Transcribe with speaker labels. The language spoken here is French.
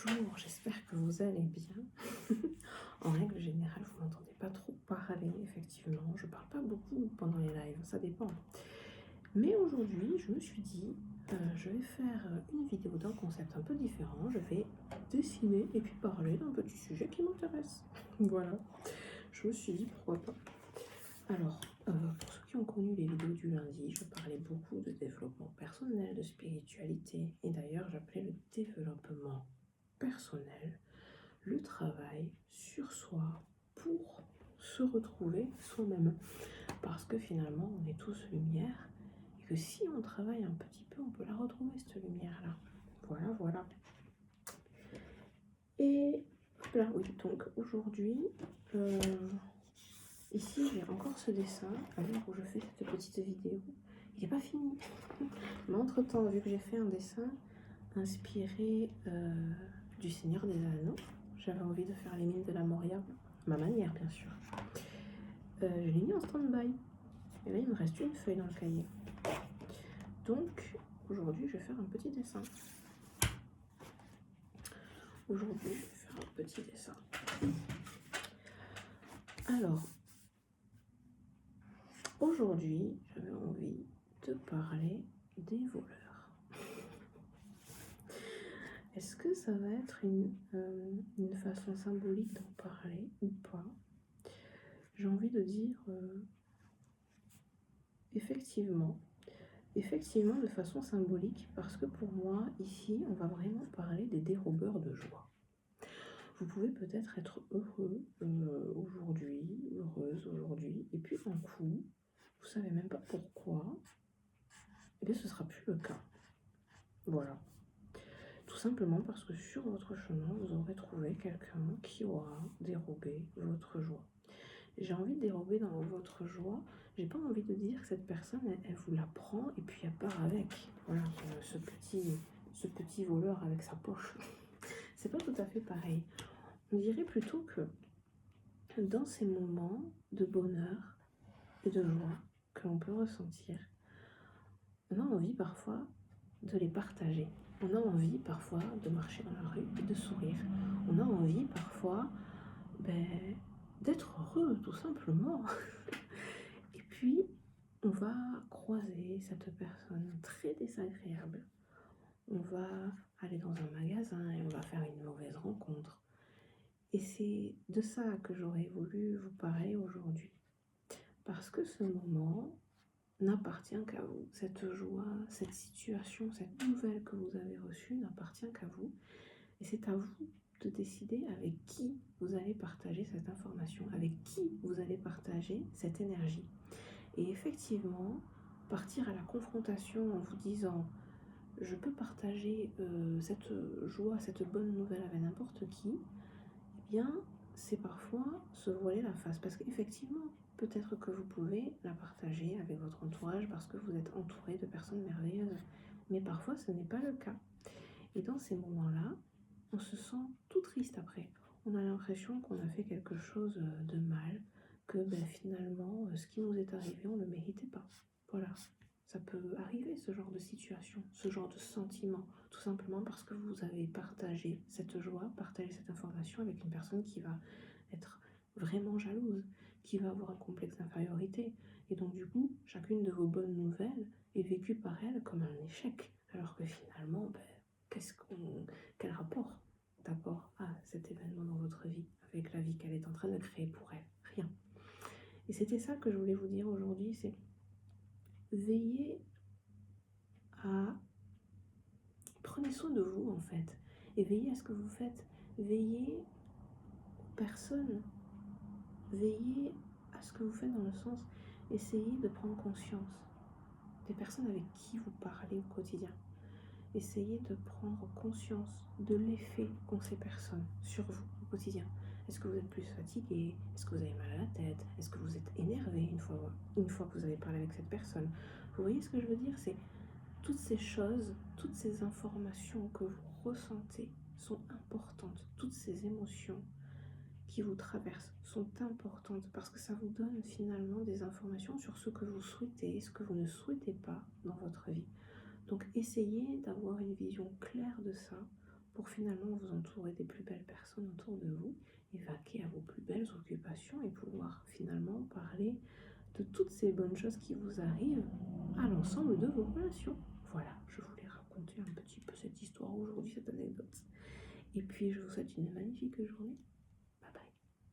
Speaker 1: Bonjour, j'espère que vous allez bien. En règle générale, vous m'entendez pas trop parler, effectivement. Je parle pas beaucoup pendant les lives, ça dépend. Mais aujourd'hui, je me suis dit, je vais faire une vidéo d'un concept un peu différent. Je vais dessiner et puis parler d'un petit sujet qui m'intéresse. Voilà. Je me suis dit, pourquoi pas. Alors, pour ceux qui ont connu les vidéos du lundi, je parlais beaucoup de développement personnel, de spiritualité. Et d'ailleurs, j'appelais le développement personnel le travail sur soi pour se retrouver soi-même. Parce que finalement, on est tous lumière et que si on travaille un petit peu, on peut la retrouver, cette lumière-là. Voilà, voilà. Et là, oui, donc aujourd'hui, ici, j'ai encore ce dessin à l'heure où je fais cette petite vidéo. Il n'est pas fini. Mais entre-temps, vu que j'ai fait un dessin inspiré du Seigneur des Anneaux, j'avais envie de faire les mines de la Moria, à ma manière bien sûr. Je l'ai mis en stand-by. Et là, il me reste une feuille dans le cahier. Donc, aujourd'hui, je vais faire un petit dessin. Aujourd'hui, je vais faire un petit dessin. Alors, aujourd'hui, j'avais envie de parler des voleurs. Est-ce que ça va être une façon symbolique d'en parler ou pas? J'ai envie de dire effectivement de façon symbolique, parce que pour moi, ici, on va vraiment parler des dérobeurs de joie. Vous pouvez peut-être être heureux aujourd'hui, heureuse aujourd'hui, et puis un coup, vous savez même pas pourquoi, et bien ce sera plus le cas. Voilà. Tout simplement parce que sur votre chemin, vous aurez trouvé quelqu'un qui aura dérobé votre joie. J'ai envie de dérober dans votre joie. J'ai pas envie de dire que cette personne, elle vous la prend et puis elle part avec. Voilà, ce petit voleur avec sa poche. C'est pas tout à fait pareil. On dirait plutôt que dans ces moments de bonheur et de joie que l'on peut ressentir, on a envie parfois de les partager. On a envie parfois de marcher dans la rue et de sourire. On a envie parfois d'être heureux, tout simplement. Et puis, on va croiser cette personne très désagréable. On va aller dans un magasin et on va faire une mauvaise rencontre. Et c'est de ça que j'aurais voulu vous parler aujourd'hui. Parce que ce moment n'appartient qu'à vous. Cette joie, cette situation, cette nouvelle que vous avez reçue n'appartient qu'à vous. Et c'est à vous de décider avec qui vous allez partager cette information, avec qui vous allez partager cette énergie. Et effectivement, partir à la confrontation en vous disant « je peux partager cette joie, cette bonne nouvelle avec n'importe qui », eh bien, c'est parfois se voiler la face. Parce qu'effectivement, peut-être que vous pouvez la partager avec votre entourage parce que vous êtes entouré de personnes merveilleuses. Mais parfois, ce n'est pas le cas. Et dans ces moments-là, on se sent tout triste après. On a l'impression qu'on a fait quelque chose de mal, que finalement, ce qui nous est arrivé, on ne le méritait pas. Voilà, ça peut arriver, ce genre de situation, ce genre de sentiment, tout simplement parce que vous avez partagé cette joie, partagé cette information avec une personne qui va être vraiment jalouse, qui va avoir un complexe d'infériorité. Et donc du coup, chacune de vos bonnes nouvelles est vécue par elle comme un échec, alors que finalement, quel rapport d'apport à cet événement dans votre vie, avec la vie qu'elle est en train de créer pour elle? Rien. Et c'était ça que je voulais vous dire aujourd'hui, c'est veillez à... Prenez soin de vous en fait, et veillez à ce que vous faites, veillez aux personnes, veillez à ce que vous faites dans le sens, essayez de prendre conscience des personnes avec qui vous parlez au quotidien. Essayez de prendre conscience de l'effet qu'ont ces personnes sur vous au quotidien. Est-ce que vous êtes plus fatigué? Est-ce que vous avez mal à la tête? Est-ce que vous êtes énervé une fois que vous avez parlé avec cette personne? Vous voyez ce que je veux dire? C'est toutes ces choses, toutes ces informations que vous ressentez sont importantes. Toutes ces émotions qui vous traversent sont importantes parce que ça vous donne finalement des informations sur ce que vous souhaitez et ce que vous ne souhaitez pas dans votre vie. Donc essayez d'avoir une vision claire de ça pour finalement vous entourer des plus belles personnes autour de vous et vaquer à vos plus belles occupations et pouvoir finalement parler de toutes ces bonnes choses qui vous arrivent à l'ensemble de vos relations. Voilà, je voulais raconter un petit peu cette histoire aujourd'hui, cette anecdote. Et puis je vous souhaite une magnifique journée.